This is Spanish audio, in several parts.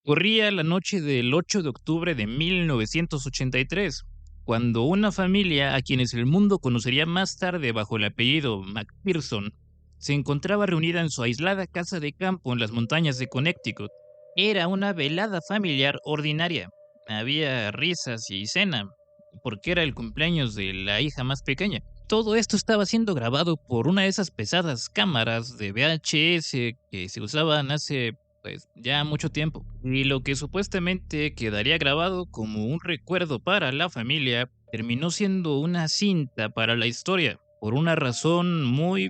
Corría la noche del 8 de octubre de 1983, cuando una familia a quienes el mundo conocería más tarde bajo el apellido McPherson se encontraba reunida en su aislada casa de campo en las montañas de Connecticut. Era una velada familiar ordinaria. Había risas y cena, porque era el cumpleaños de la hija más pequeña. Todo esto estaba siendo grabado por una de esas pesadas cámaras de VHS que se usaban hace pues ya mucho tiempo. Y lo que supuestamente quedaría grabado como un recuerdo para la familia terminó siendo una cinta para la historia, por una razón muy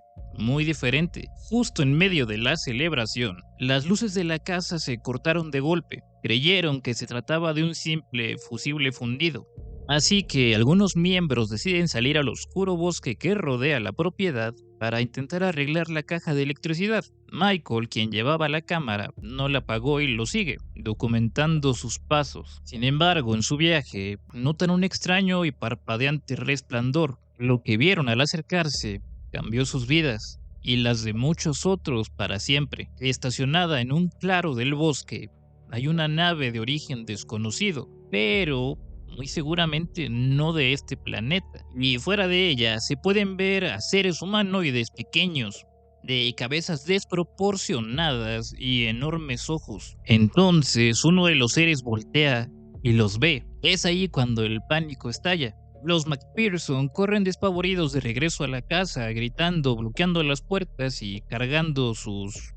diferente. Justo en medio de la celebración, las luces de la casa se cortaron de golpe. Creyeron que se trataba de un simple fusible fundido. Así que algunos miembros deciden salir al oscuro bosque que rodea la propiedad para intentar arreglar la caja de electricidad. Michael, quien llevaba la cámara, no la apagó y lo sigue, documentando sus pasos. Sin embargo, en su viaje, notan un extraño y parpadeante resplandor. Lo que vieron al acercarse cambió sus vidas y las de muchos otros para siempre. Estacionada en un claro del bosque, hay una nave de origen desconocido, pero muy seguramente no de este planeta. Y fuera de ella se pueden ver a seres humanoides pequeños, de cabezas desproporcionadas y enormes ojos. Entonces uno de los seres voltea y los ve. Es ahí cuando el pánico estalla. Los McPherson corren despavoridos de regreso a la casa, gritando, bloqueando las puertas y cargando sus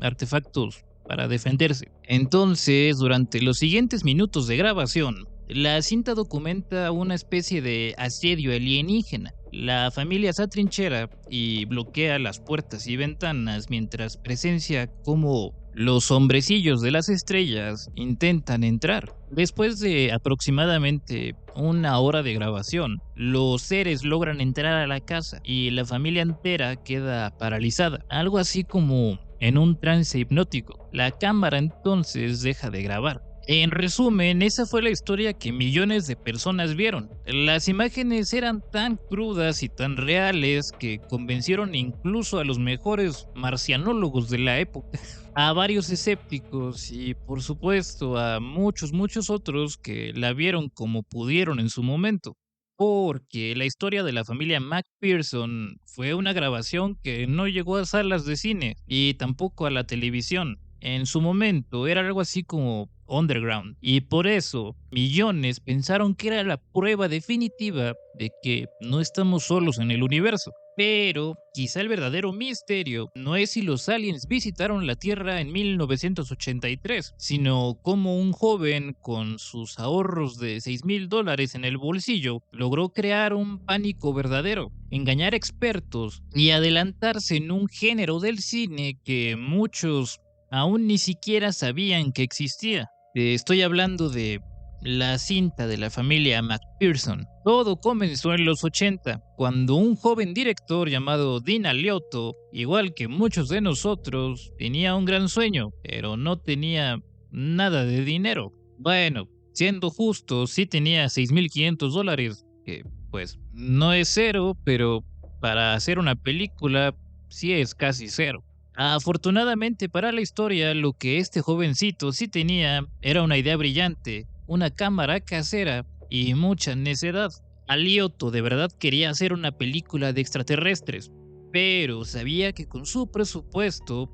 artefactos para defenderse. Entonces, durante los siguientes minutos de grabación, la cinta documenta una especie de asedio alienígena. La familia se atrinchera y bloquea las puertas y ventanas mientras presencia cómo los hombrecillos de las estrellas intentan entrar. Después de aproximadamente una hora de grabación, los seres logran entrar a la casa y la familia entera queda paralizada, algo así como en un trance hipnótico. La cámara entonces deja de grabar. En resumen, esa fue la historia que millones de personas vieron. Las imágenes eran tan crudas y tan reales que convencieron incluso a los mejores marcianólogos de la época, a varios escépticos y por supuesto a muchos otros que la vieron como pudieron en su momento. Porque la historia de la familia McPherson fue una grabación que no llegó a salas de cine y tampoco a la televisión. En su momento era algo así como underground, y por eso millones pensaron que era la prueba definitiva de que no estamos solos en el universo. Pero quizá el verdadero misterio no es si los aliens visitaron la Tierra en 1983, sino cómo un joven con sus ahorros de $6,000 en el bolsillo logró crear un pánico verdadero, engañar expertos y adelantarse en un género del cine que muchos aún ni siquiera sabían que existía. Estoy hablando de la cinta de la familia McPherson. Todo comenzó en los 80, cuando un joven director llamado Dean Alioto, igual que muchos de nosotros, tenía un gran sueño, pero no tenía nada de dinero. Bueno, siendo justo, sí tenía $6,500, que pues no es cero, pero para hacer una película sí es casi cero. Afortunadamente para la historia, lo que este jovencito sí tenía era una idea brillante, una cámara casera y mucha necedad. Alioto de verdad quería hacer una película de extraterrestres, pero sabía que con su presupuesto,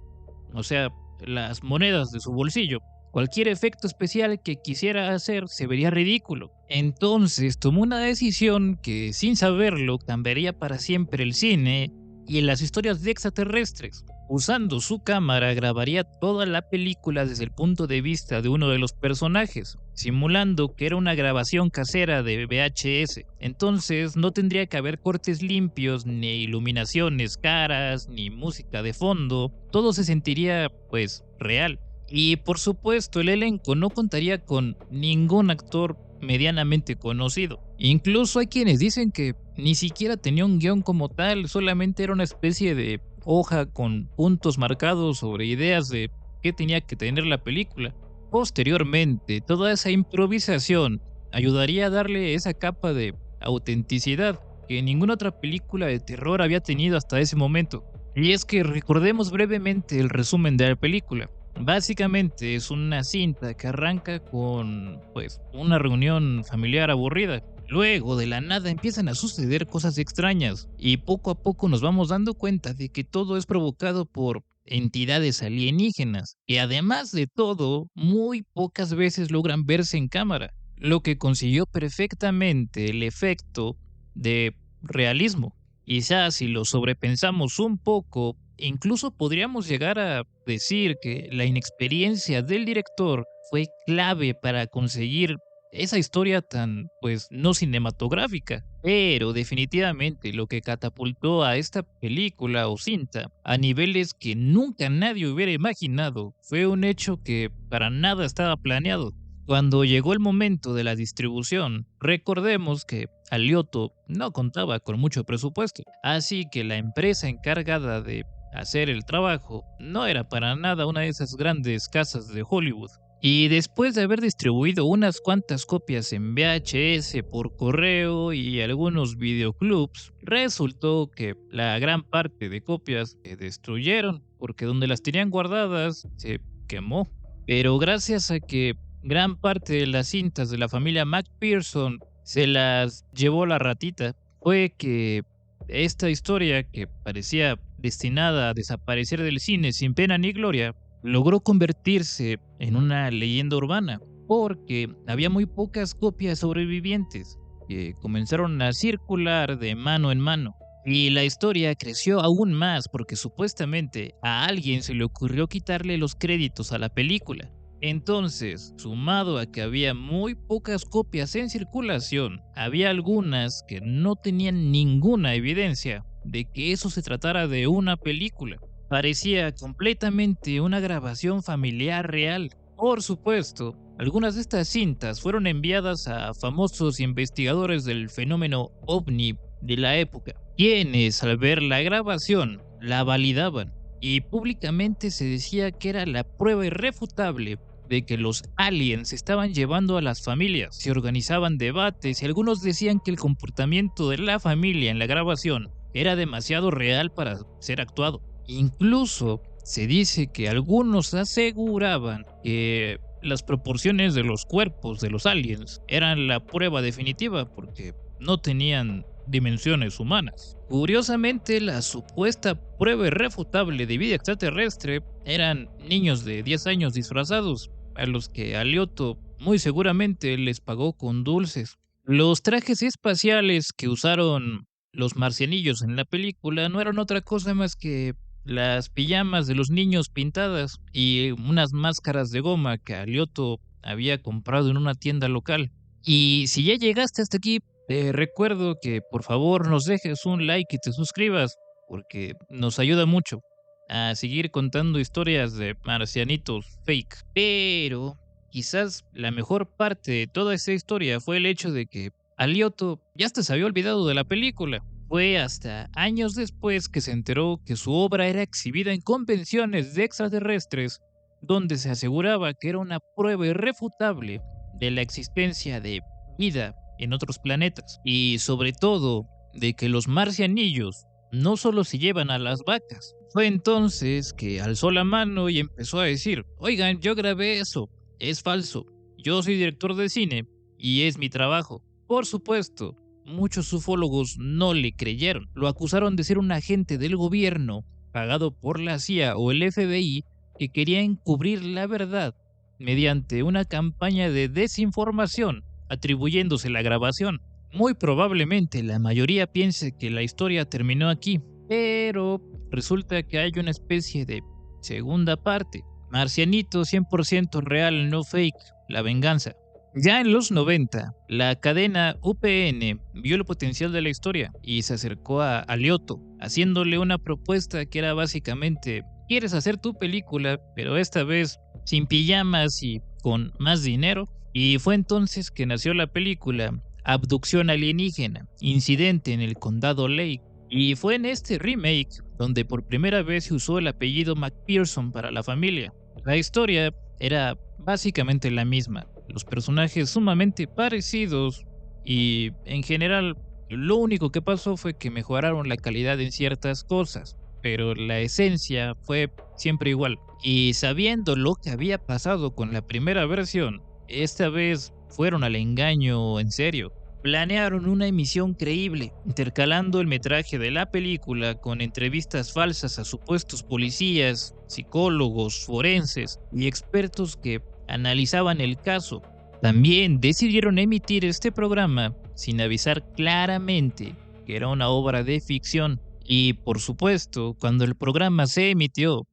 o sea, las monedas de su bolsillo, cualquier efecto especial que quisiera hacer se vería ridículo. Entonces tomó una decisión que, sin saberlo, cambiaría para siempre el cine y en las historias de extraterrestres. Usando su cámara grabaría toda la película desde el punto de vista de uno de los personajes, simulando que era una grabación casera de VHS. Entonces no tendría que haber cortes limpios, ni iluminaciones caras, ni música de fondo. Todo se sentiría, pues, real. Y por supuesto el elenco no contaría con ningún actor medianamente conocido. Incluso hay quienes dicen que ni siquiera tenía un guión como tal, solamente era una especie de hoja con puntos marcados sobre ideas de qué tenía que tener la película. Posteriormente, toda esa improvisación ayudaría a darle esa capa de autenticidad que ninguna otra película de terror había tenido hasta ese momento. Y es que recordemos brevemente el resumen de la película. Básicamente es una cinta que arranca con, pues, una reunión familiar aburrida. Luego, de la nada, empiezan a suceder cosas extrañas y poco a poco nos vamos dando cuenta de que todo es provocado por entidades alienígenas, que además de todo, muy pocas veces logran verse en cámara, lo que consiguió perfectamente el efecto de realismo. Quizás si lo sobrepensamos un poco, incluso podríamos llegar a decir que la inexperiencia del director fue clave para conseguir esa historia tan, pues, no cinematográfica. Pero definitivamente lo que catapultó a esta película o cinta a niveles que nunca nadie hubiera imaginado fue un hecho que para nada estaba planeado. Cuando llegó el momento de la distribución, recordemos que Alioto no contaba con mucho presupuesto, así que la empresa encargada de hacer el trabajo no era para nada una de esas grandes casas de Hollywood. Y después de haber distribuido unas cuantas copias en VHS por correo y algunos videoclubs, resultó que la gran parte de copias se destruyeron porque donde las tenían guardadas se quemó. Pero gracias a que gran parte de las cintas de la familia McPherson se las llevó la ratita, fue que esta historia, que parecía destinada a desaparecer del cine sin pena ni gloria, logró convertirse en una leyenda urbana, porque había muy pocas copias sobrevivientes que comenzaron a circular de mano en mano. Y la historia creció aún más porque supuestamente a alguien se le ocurrió quitarle los créditos a la película. Entonces, sumado a que había muy pocas copias en circulación, había algunas que no tenían ninguna evidencia de que eso se tratara de una película. Parecía completamente una grabación familiar real. Por supuesto, algunas de estas cintas fueron enviadas a famosos investigadores del fenómeno ovni de la época, quienes al ver la grabación la validaban y públicamente se decía que era la prueba irrefutable de que los aliens estaban llevando a las familias. Se organizaban debates y algunos decían que el comportamiento de la familia en la grabación era demasiado real para ser actuado. Incluso se dice que algunos aseguraban que las proporciones de los cuerpos de los aliens eran la prueba definitiva porque no tenían dimensiones humanas. Curiosamente, la supuesta prueba irrefutable de vida extraterrestre eran niños de 10 años disfrazados, a los que Alioto muy seguramente les pagó con dulces. Los trajes espaciales que usaron los marcianillos en la película no eran otra cosa más que las pijamas de los niños pintadas y unas máscaras de goma que Alioto había comprado en una tienda local. Y si ya llegaste hasta aquí, te recuerdo que por favor nos dejes un like y te suscribas, porque nos ayuda mucho a seguir contando historias de marcianitos fake. Pero quizás la mejor parte de toda esta historia fue el hecho de que Alioto ya hasta se había olvidado de la película. Fue hasta años después que se enteró que su obra era exhibida en convenciones de extraterrestres, donde se aseguraba que era una prueba irrefutable de la existencia de vida en otros planetas y sobre todo de que los marcianillos no solo se llevan a las vacas. Fue entonces que alzó la mano y empezó a decir: oigan, yo grabé eso, es falso, yo soy director de cine y es mi trabajo. Por supuesto, muchos ufólogos no le creyeron, lo acusaron de ser un agente del gobierno pagado por la CIA o el FBI que quería encubrir la verdad mediante una campaña de desinformación atribuyéndose la grabación. Muy probablemente la mayoría piense que la historia terminó aquí, pero resulta que hay una especie de segunda parte. Marcianito 100% real, no fake, la venganza. Ya en los 90, la cadena UPN vio el potencial de la historia y se acercó a Alioto, haciéndole una propuesta que era básicamente: ¿quieres hacer tu película, pero esta vez sin pijamas y con más dinero? Y fue entonces que nació la película Abducción alienígena, incidente en el condado Lake. Y fue en este remake donde por primera vez se usó el apellido McPherson para la familia. La historia era básicamente la misma, los personajes sumamente parecidos y en general lo único que pasó fue que mejoraron la calidad en ciertas cosas, pero la esencia fue siempre igual. Y sabiendo lo que había pasado con la primera versión, esta vez fueron al engaño en serio. Planearon una emisión creíble, intercalando el metraje de la película con entrevistas falsas a supuestos policías, psicólogos, forenses y expertos que analizaban el caso. También decidieron emitir este programa sin avisar claramente que era una obra de ficción. Y por supuesto, cuando el programa se emitió,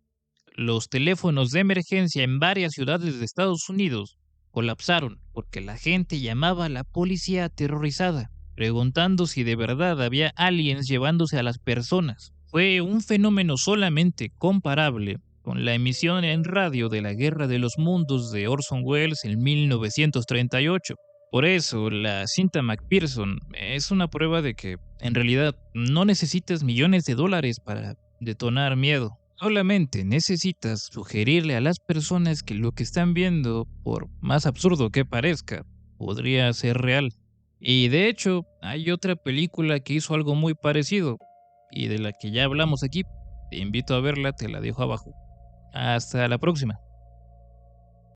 los teléfonos de emergencia en varias ciudades de Estados Unidos colapsaron porque la gente llamaba a la policía aterrorizada, preguntando si de verdad había aliens llevándose a las personas. Fue un fenómeno solamente comparable con la emisión en radio de la Guerra de los Mundos de Orson Welles en 1938. Por eso, la cinta McPherson es una prueba de que, en realidad, no necesitas millones de dólares para detonar miedo. Solamente necesitas sugerirle a las personas que lo que están viendo, por más absurdo que parezca, podría ser real. Y de hecho, hay otra película que hizo algo muy parecido, y de la que ya hablamos aquí. Te invito a verla, te la dejo abajo. Hasta la próxima.